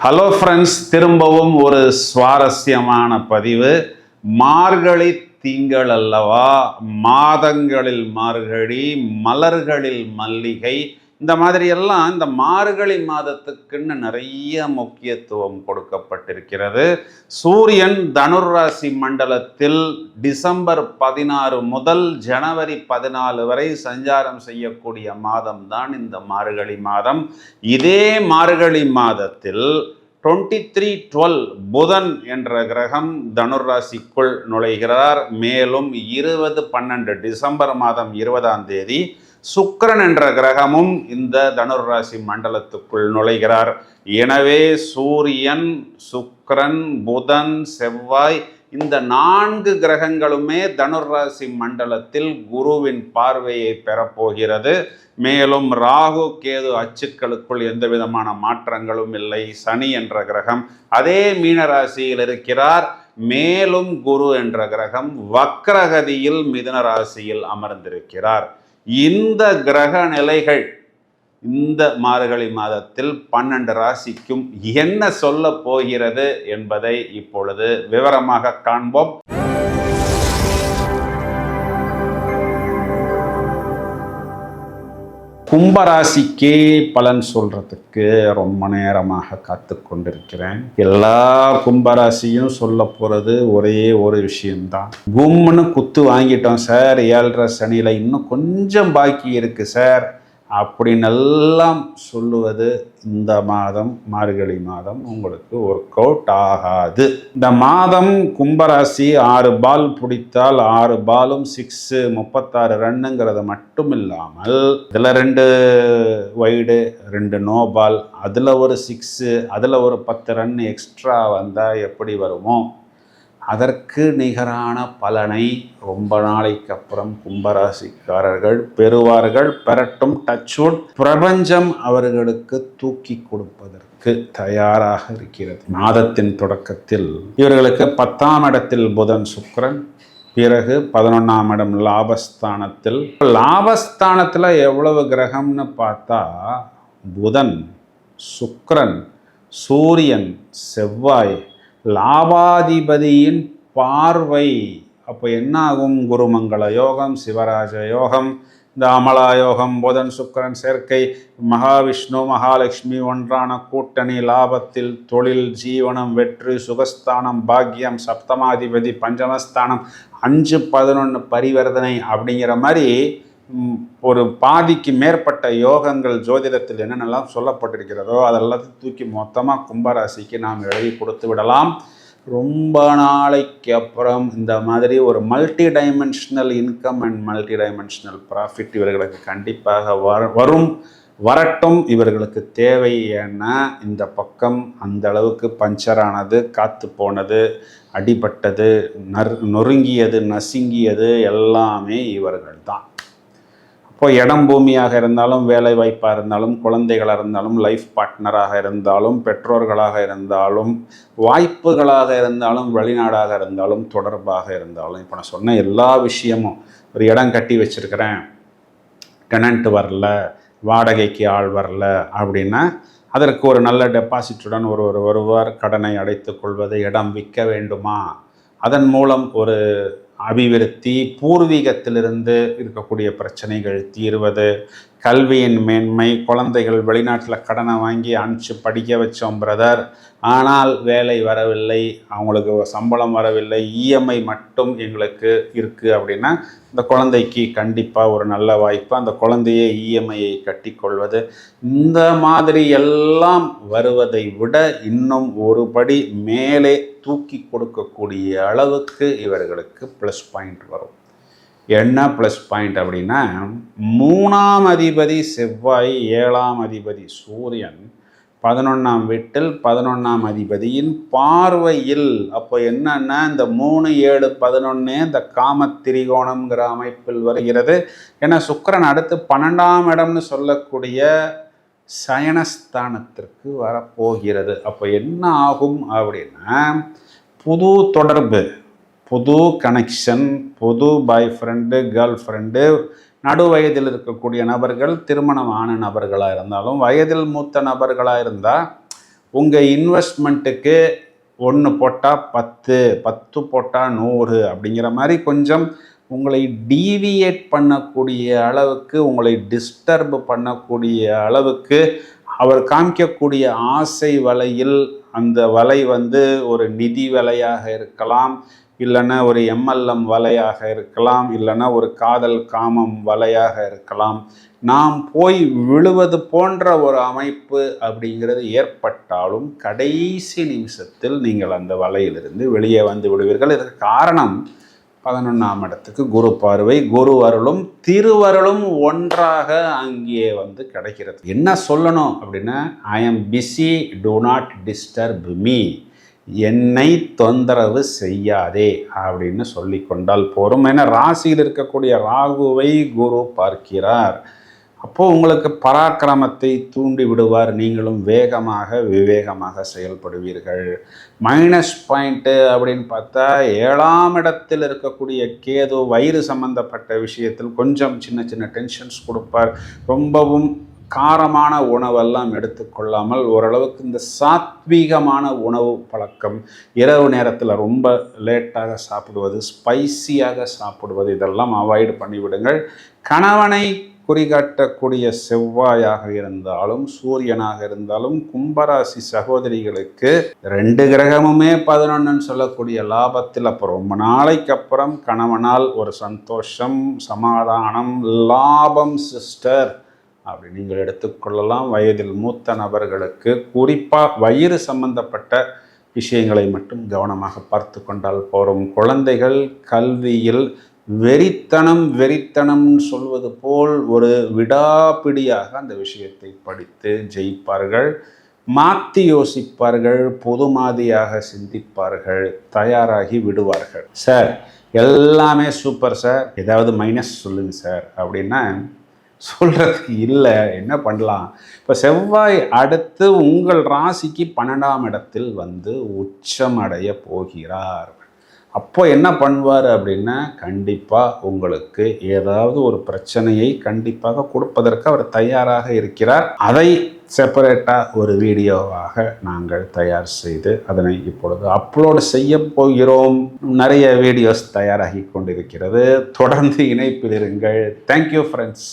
Hello friends, திரும்பவும் ஒரு சுவாரஸ்யமான பதிவு. மார்கழி திங்கள் அல்லவா, மாதங்களில் மார்கழி, மலர்களில் மல்லிகை, இந்த மாதிரியெல்லாம் இந்த மார்கழி மாதத்துக்குன்னு நிறைய முக்கியத்துவம் கொடுக்கப்பட்டிருக்கிறது. சூரியன் தனுர் ராசி மண்டலத்தில் டிசம்பர் 16 முதல் ஜனவரி 14 வரை சஞ்சாரம் செய்யக்கூடிய மாதம் தான் இந்த மார்கழி மாதம். இதே மார்கழி மாதத்தில் 23/12 புதன் என்ற கிரகம் தனுர் ராசிக்குள் நுழைகிறார். மேலும் 20/12 டிசம்பர் மாதம் 20ஆம் தேதி சுக்கிரன் என்ற கிரகமும் இந்த தனுர் ராசி மண்டலத்துக்குள் நுழைகிறார். எனவே சூரியன், சுக்கிரன், புதன், செவ்வாய் இந்த 4 கிரகங்களுமே தனுர் ராசி மண்டலத்தில் குருவின் பார்வையை பெறப்போகிறது. மேலும் ராகு கேது அச்சுக்களுக்குள் எந்த விதமான மாற்றங்களும் இல்லை. சனி என்ற கிரகம் அதே மீனராசியில் இருக்கிறார். மேலும் குரு என்ற கிரகம் வக்ரகதியில் மிதுன ராசியில் அமர்ந்திருக்கிறார். இந்த கிரக நிலைகள் இந்த மார்கழி மாதத்தில் 12 ராசிக்கும் என்ன சொல்ல போகிறது என்பதை இப்பொழுது விவரமாக காண்போம். கும்பராசிக்கே பலன் சொல்றதுக்கு ரொம்ப நேரமாக காத்து கொண்டிருக்கிறேன். எல்லா கும்பராசியும் சொல்ல போறது ஒரே ஒரு விஷயம்தான். கும்னு குத்து வாங்கிட்டோம் சார், 7.5 சனியில இன்னும் கொஞ்சம் பாக்கி இருக்கு சார் அப்படின்னு எல்லாம் சொல்லுவது இந்த மாதம் மார்கழி மாதம் உங்களுக்கு ஒர்க் அவுட் ஆகாது. இந்த மாதம் கும்பராசி 6 பால் பிடித்தால் 6 பாலும் 6 36 ரன்னுங்கிறது மட்டும் இல்லாமல் இதில் 2 வைடு 2 நோ பால், அதில் ஒரு 6, அதில் ஒரு 10 ரன் எக்ஸ்ட்ரா வந்தால் எப்படி வருமோ அதற்கு நிகரான பலனை ரொம்ப நாளைக்கு அப்புறம் கும்பராசிக்காரர்கள் பெறுவார்கள். பெறட்டும், டச்வுட். பிரபஞ்சம் அவர்களுக்கு தூக்கி கொடுப்பதற்கு தயாராக இருக்கிறது. மாதத்தின் தொடக்கத்தில் இவர்களுக்கு 10ஆம் இடத்தில் புதன் சுக்கிரன், பிறகு 11ஆம் இடம் லாபஸ்தானத்தில். லாபஸ்தானத்தில் எவ்வளவு கிரகம்னு பார்த்தா புதன், சுக்கிரன், சூரியன், செவ்வாய், லாபாதிபதியின் பார்வை. அப்போ என்ன ஆகும்? குருமங்கள யோகம், சிவராஜ யோகம், இந்த அமலா யோகம், புதன் சுக்கிரன் சேர்க்கை, மகாவிஷ்ணு மகாலட்சுமி ஒன்றான கூட்டணி, லாபத்தில் தொழில், ஜீவனம், வெற்றி, சுகஸ்தானம், பாக்கியம், சப்தமாதிபதி, பஞ்சமஸ்தானம், 5-11 பரிவர்த்தனை அப்படிங்கிற மாதிரி ஒரு பாதிக்கு மேற்பட்ட யோகங்கள் ஜோதிடத்தில் என்னென்னலாம் சொல்லப்பட்டிருக்கிறதோ அதெல்லாம் தூக்கி மொத்தமாக கும்பராசிக்கு நாம் எழுதி கொடுத்து விடலாம். ரொம்ப நாளைக்கு அப்புறம் இந்த மாதிரி ஒரு multi dimensional income and multi dimensional profit இவர்களுக்கு கண்டிப்பாக வரட்டும். இவர்களுக்கு தேவை. ஏன்னா இந்த பக்கம் அந்த அளவுக்கு பஞ்சரானது, காத்து போனது, அடிபட்டது, நொறுங்கியது, நசுங்கியது எல்லாமே இவர்கள் தான். இப்போ இடம் பூமியாக இருந்தாலும், வேலை வாய்ப்பாக இருந்தாலும், குழந்தைகளாக இருந்தாலும், லைஃப் பார்ட்னராக இருந்தாலும், பெற்றோர்களாக இருந்தாலும், வாய்ப்புகளாக இருந்தாலும், வெளிநாடாக இருந்தாலும், தொடர்பாக இருந்தாலும், இப்போ நான் சொன்ன எல்லா விஷயமும், ஒரு இடம் கட்டி வச்சிருக்கிறேன், டெனண்ட் வரல, வாடகைக்கு ஆள் வரல அப்படின்னா அதற்கு ஒரு நல்ல டெபாசிட்டுடன் ஒருவர் வருவார். கடனை அடைத்து கொள்வது, இடம் விற்க வேண்டுமா, அதன் மூலம் ஒரு அபிவிருத்தி, பூர்வீகத்திலிருந்து இருக்கக்கூடிய பிரச்சனைகள் தீர்வது, கல்வியின் மேன்மை, குழந்தைகள் வெளிநாட்டில் கடனை வாங்கி அனுப்பிச்சு படிக்க வச்சோம் பிரதர், ஆனால் வேலை வரவில்லை, அவங்களுக்கு சம்பளம் வரவில்லை, இஎம்ஐ மட்டும் எங்களுக்கு இருக்குது அப்படின்னா இந்த குழந்தைக்கு கண்டிப்பாக ஒரு நல்ல வாய்ப்பு, அந்த குழந்தையை இஎம்ஐயை கட்டி கொள்வது, இந்த மாதிரி எல்லாம் வருவதை விட இன்னும் ஒரு படி மேலே தூக்கி கொடுக்கக்கூடிய அளவுக்கு இவர்களுக்கு ப்ளஸ் பாயிண்ட் வரும். என்ன ப்ளஸ் பாயிண்ட் அப்படின்னா, 3ஆம் அதிபதி செவ்வாய், 7ஆம் அதிபதி சூரியன் 11ஆம் வீட்டில் 11ஆம் அதிபதியின் பார்வையில். அப்போ என்னன்னா இந்த 3, 7, 11 இந்த காமத்திரிகோணம்ங்கிற அமைப்பில் வருகிறது. ஏன்னா சுக்கிரன் அடுத்து 12ஆம் இடம்னு சொல்லக்கூடிய சயனஸ்தானத்திற்கு வரப்போகிறது. அப்போ என்ன ஆகும் அப்படின்னா, புது தொடர்பு, புது கனெக்ஷன், புது பாய் ஃப்ரெண்டு, கேர்ள் ஃப்ரெண்டு, நடு வயதில் இருக்கக்கூடிய நபர்கள், திருமணமான நபர்களாக இருந்தாலும், வயதில் மூத்த நபர்களாக இருந்தால் உங்கள் இன்வெஸ்ட்மெண்ட்டுக்கு 1 போட்டால் 10 போட்டால் 100 அப்படிங்கிற மாதிரி கொஞ்சம் உங்களை டீவியேட் பண்ணக்கூடிய அளவுக்கு, உங்களை டிஸ்டர்ப் பண்ணக்கூடிய அளவுக்கு அவர் காமிக்கக்கூடிய ஆசை வலையில், அந்த வலை ஒரு நிதி வலையாக இருக்கலாம், இல்லைன்னா ஒரு MLM வலையாக இருக்கலாம், இல்லைன்னா ஒரு காதல் காமம் வலையாக இருக்கலாம். நாம் போய் விழுவது போன்ற ஒரு அமைப்பு அப்படிங்கிறது ஏற்பட்டாலும் கடைசி நிமிஷத்தில் நீங்கள் அந்த வலையிலிருந்து வெளியே வந்து விடுவீர்கள். இதற்கு காரணம் 11ஆம் இடத்துக்கு குரு பார்வை, குரு அருளும் திருவருளும் ஒன்றாக அங்கே கிடைக்கிறது. என்ன சொல்லணும் அப்படின்னா, I am busy, to not disturb me, என்னை தொந்தரவு செய்யாதே அப்படின்னு சொல்லி கொண்டால் போரும். ஏன்னா ராசியில் இருக்கக்கூடிய ராகுவை குரு பார்க்கிறார். அப்போது உங்களுக்கு பராக்கிரமத்தை தூண்டி விடுவார். நீங்களும் வேகமாக விவேகமாக செயல்படுவீர்கள். மைனஸ் பாயிண்ட்டு அப்படின்னு பார்த்தா 7ஆம் இடத்தில் இருக்கக்கூடிய கேது வயிறு சம்பந்தப்பட்ட விஷயத்தில் கொஞ்சம் சின்ன சின்ன டென்ஷன்ஸ் கொடுப்பார். ரொம்பவும் காரமான உணவெல்லாம் எடுத்துக்கொள்ளாமல் ஓரளவுக்கு இந்த சாத்வீகமான உணவு பழக்கம், இரவு நேரத்தில் ரொம்ப லேட்டாக சாப்பிடுவது, ஸ்பைசியாக சாப்பிடுவது, இதெல்லாம் அவாய்டு பண்ணிவிடுங்கள். கணவனை குறிகாட்டக்கூடிய செவ்வாயாக இருந்தாலும் சூரியனாக இருந்தாலும் கும்பராசி சகோதரிகளுக்கு 2 கிரகமுமே 11ன்னு சொல்லக்கூடிய லாபத்தில், அப்புறம் ரொம்ப நாளைக்கு அப்புறம் கணவனால் ஒரு சந்தோஷம், சமாதானம், லாபம் சிஸ்டர் அப்படி நீங்கள் எடுத்துக்கொள்ளலாம். வயதில் மூத்த நபர்களுக்கு குறிப்பாக வயிறு சம்பந்தப்பட்ட விஷயங்களை மட்டும் கவனமாக பார்த்து கொண்டால் போரும். குழந்தைகள் கல்வியில் வெறித்தனம்னு சொல்வது போல் ஒரு விடாப்பிடியாக அந்த விஷயத்தை படித்து ஜெயிப்பார்கள். மாற்றி யோசிப்பார்கள், பொதுமாதியாக சிந்திப்பார்கள், தயாராகி விடுவார்கள். சார் எல்லாமே சூப்பர் சார், ஏதாவது மைனஸ் சொல்லுங்கள் சார் அப்படின்னா சொல்கிறதுக்கு இல்லை. என்ன பண்ணலாம்? இப்போ செவ்வாய் அடுத்து உங்கள் ராசிக்கு 12ஆம் இடத்தில் உச்சமடைய போகிறார். அப்போ என்ன பண்ணுவார் அப்படின்னா, கண்டிப்பாக உங்களுக்கு ஏதாவது ஒரு பிரச்சனையை கண்டிப்பாக கொடுப்பதற்கு அவர் தயாராக இருக்கிறார். அதை செப்பரேட்டாக ஒரு வீடியோவாக நாங்கள் தயார் செய்து அதனை இப்பொழுது அப்லோடு செய்ய போகிறோம். நிறைய வீடியோஸ் தயாராகி கொண்டிருக்கிறது. தொடர்ந்து இணைப்பில் இருங்கள். Thank you friends.